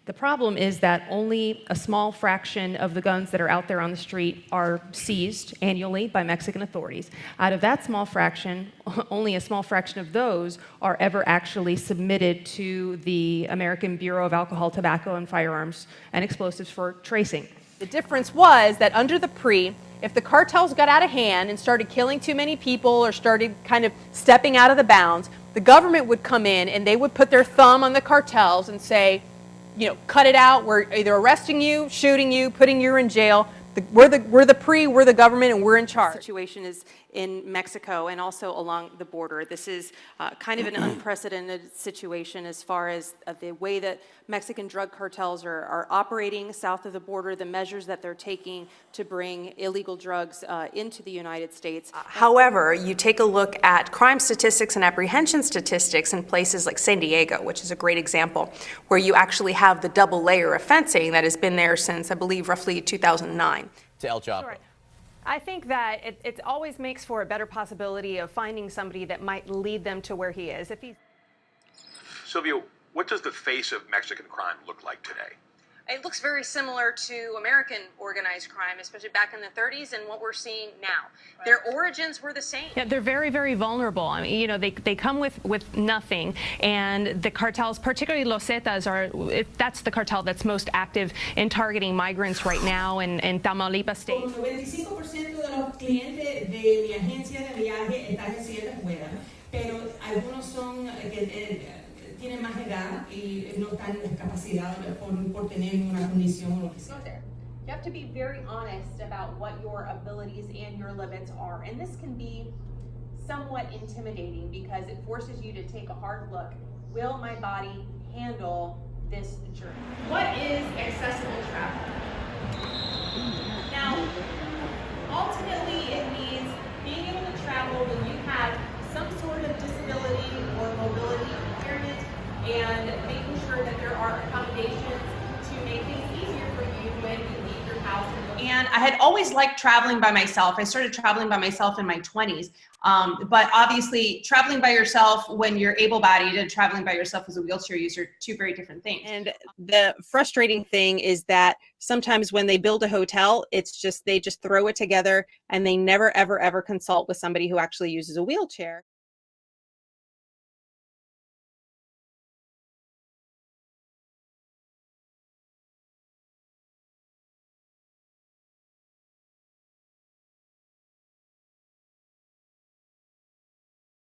The problem is that only a small fraction of the guns that are out there on the street are seized annually by Mexican authorities. Out of that small fraction, only a small fraction of those are ever actually submitted to the American Bureau of Alcohol, Tobacco, and Firearms and Explosives for tracing. The difference was that under the PRE, if the cartels got out of hand and started killing too many people or started kind of stepping out of the bounds, the government would come in and they would put their thumb on the cartels and say, you know, cut it out. We're either arresting you, shooting you, putting you in jail. We're the PRE, we're the government, and we're in charge. The situation is in Mexico and also along the border. This is kind of an unprecedented situation as far as the way that Mexican drug cartels are operating south of the border, the measures that they're taking to bring illegal drugs into the United States. However, you take a look at crime statistics and apprehension statistics in places like San Diego, which is a great example, where you actually have the double layer of fencing that has been there since, I believe, roughly 2009. To El Chapo. Sure. I think that it always makes for a better possibility of finding somebody that might lead them to where he is. If he's Sylvia, what does the face of Mexican crime look like today? It looks very similar to American organized crime, especially back in the 30s and what we're seeing now. Their origins were the same. Yeah, they're very, very vulnerable. I mean, you know, they come with nothing, and the cartels, particularly Los Zetas, that's the cartel that's most active in targeting migrants right now in Tamaulipas state. Como 95% de los clientes de mi agencia de viaje están en silla de ruedas, pero algunos son que tienen más edad y no están capacitados por tener una condición o lo que sea. You have to be very honest about what your abilities and your limits are. And this can be somewhat intimidating because it forces you to take a hard look. Will my body handle this journey? What is accessible travel? Now, ultimately it means being able to travel when you have some sort of disability or mobility impairment, and making sure that there are accommodations to make things easier for you when you leave your house. And I had always liked traveling by myself. I started traveling by myself in my 20s. But obviously, traveling by yourself when you're able-bodied and traveling by yourself as a wheelchair user, two very different things. And the frustrating thing is that sometimes when they build a hotel, they just throw it together and they never, ever, ever consult with somebody who actually uses a wheelchair.